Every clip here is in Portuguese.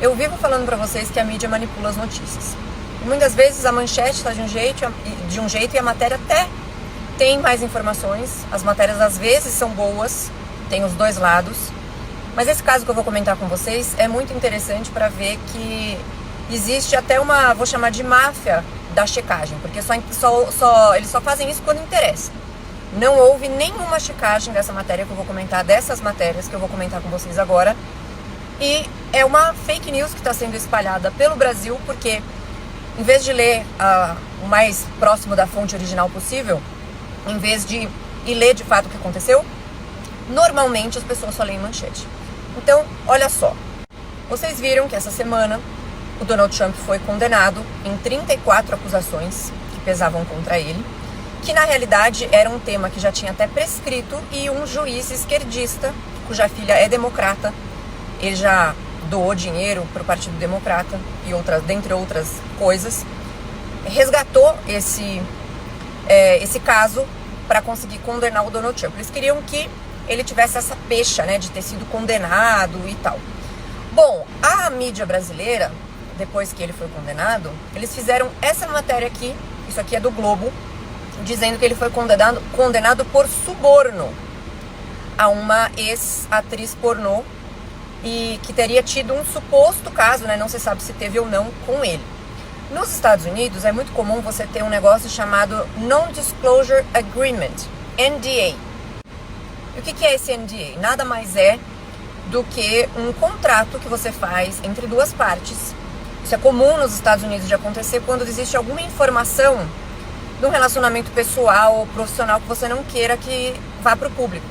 Eu vivo falando pra vocês que a mídia manipula as notícias. E muitas vezes a manchete está de um jeito e a matéria até tem mais informações. As matérias às vezes são boas, tem os dois lados. Mas esse caso que eu vou comentar com vocês é muito interessante para ver que existe até uma, vou chamar de máfia da checagem, porque eles só fazem isso quando interessa. Não houve nenhuma checagem dessa matéria que eu vou comentar, dessas matérias que eu vou comentar com vocês agora. E é uma fake news que está sendo espalhada pelo Brasil, porque em vez de ler o mais próximo da fonte original possível, em vez de ir ler de fato o que aconteceu, normalmente as pessoas só leem manchete. Então, olha só, vocês viram que essa semana o Donald Trump foi condenado em 34 acusações que pesavam contra ele, que na realidade era um tema que já tinha até prescrito, e um juiz esquerdista, cuja filha é democrata, ele já doou dinheiro para o Partido Democrata e dentre outras coisas, resgatou esse caso para conseguir condenar o Donald Trump. Eles queriam que ele tivesse essa pecha, né, de ter sido condenado e tal. Bom, a mídia brasileira, depois que ele foi condenado, eles fizeram essa matéria aqui, isso aqui é do Globo, dizendo que ele foi condenado por suborno a uma ex-atriz pornô e que teria tido um suposto caso, né, não se sabe se teve ou não, com ele. Nos Estados Unidos é muito comum você ter um negócio chamado Non-Disclosure Agreement, NDA. E o que é esse NDA? Nada mais é do que um contrato que você faz entre duas partes. Isso é comum nos Estados Unidos de acontecer quando existe alguma informação de um relacionamento pessoal ou profissional que você não queira que vá para o público.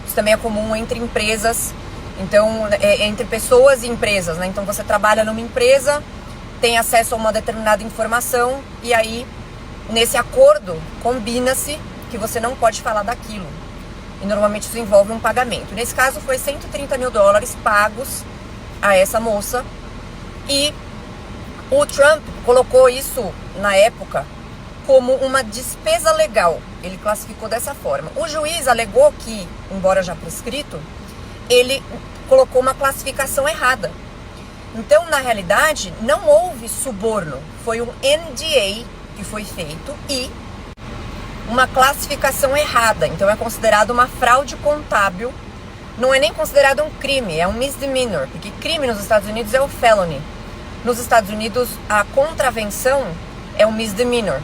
Isso também é comum entre empresas, então entre pessoas e empresas, né? Então você trabalha numa empresa, tem acesso a uma determinada informação e aí nesse acordo combina-se que você não pode falar daquilo. E normalmente isso envolve um pagamento. Nesse caso foi $130 mil pagos a essa moça. E o Trump colocou isso na época como uma despesa legal. Ele classificou dessa forma. O juiz alegou que, embora já prescrito, ele colocou uma classificação errada. Então, na realidade, não houve suborno. Foi um NDA que foi feito e uma classificação errada. Então é considerado uma fraude contábil. Não é nem considerado um crime, é um misdemeanor, porque crime nos Estados Unidos é o felony. Nos Estados Unidos a contravenção é um misdemeanor.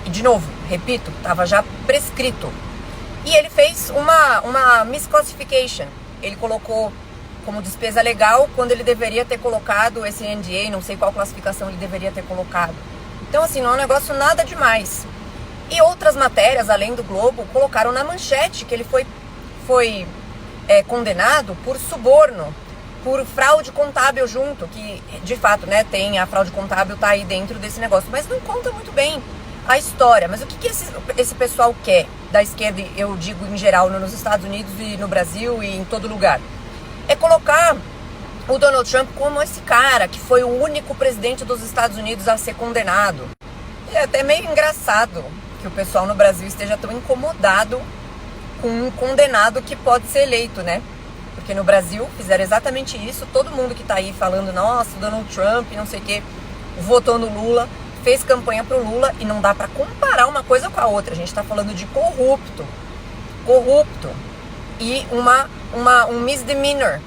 E de novo, repito, estava já prescrito. E ele fez uma misclassification. Ele colocou como despesa legal quando ele deveria ter colocado esse NDA, não sei qual classificação ele deveria ter colocado. Então assim, não é um negócio nada demais. E outras matérias, além do Globo, colocaram na manchete que ele foi condenado por suborno, por fraude contábil junto, que de fato, né, tem a fraude contábil, tá aí dentro desse negócio, mas não conta muito bem a história. Mas o que esse pessoal quer da esquerda, eu digo em geral, nos Estados Unidos e no Brasil e em todo lugar? É colocar o Donald Trump como esse cara que foi o único presidente dos Estados Unidos a ser condenado. É até meio engraçado que o pessoal no Brasil esteja tão incomodado com um condenado que pode ser eleito, né? Porque no Brasil fizeram exatamente isso. Todo mundo que tá aí falando, nossa, Donald Trump, não sei o que, votou no Lula, fez campanha pro Lula, e não dá pra comparar uma coisa com a outra. A gente tá falando de corrupto e um misdemeanor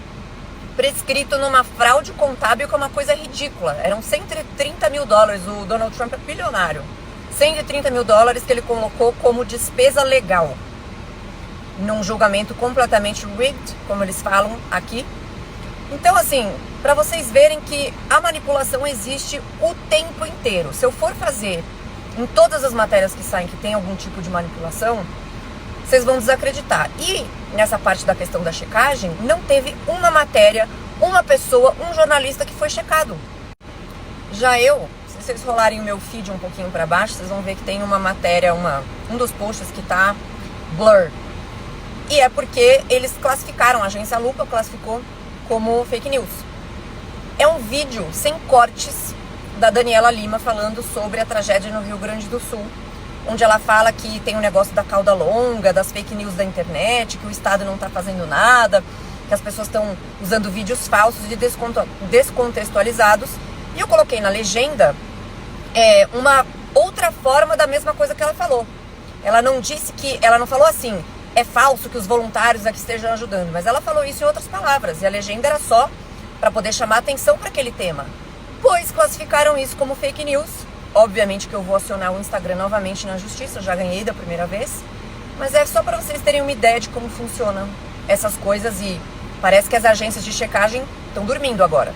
prescrito numa fraude contábil, que é uma coisa ridícula. Eram $130 mil, o Donald Trump é bilionário. $130 mil que ele colocou como despesa legal, num julgamento completamente rigged, como eles falam aqui. Então assim, para vocês verem que a manipulação existe o tempo inteiro. Se eu for fazer em todas as matérias que saem que tem algum tipo de manipulação, vocês vão desacreditar. E nessa parte da questão da checagem, não teve uma matéria, uma pessoa, um jornalista que foi checado. Já se vocês rolarem o meu feed um pouquinho para baixo, vocês vão ver que tem uma matéria, um dos posts que tá blur. E é porque eles classificaram, a agência Lupa classificou como fake news. É um vídeo sem cortes da Daniela Lima falando sobre a tragédia no Rio Grande do Sul, onde ela fala que tem um negócio da cauda longa, das fake news da internet, que o Estado não tá fazendo nada, que que as pessoas estão usando vídeos falsos e descontextualizados. E eu coloquei na legenda uma outra forma da mesma coisa que ela falou. Ela não disse que, ela não falou assim, é falso que os voluntários aqui estejam ajudando, mas ela falou isso em outras palavras, e a legenda era só para poder chamar atenção para aquele tema. Pois classificaram isso como fake news. Obviamente que eu vou acionar o Instagram novamente na justiça, eu já ganhei da primeira vez, mas é só para vocês terem uma ideia de como funcionam essas coisas, e parece que as agências de checagem estão dormindo agora.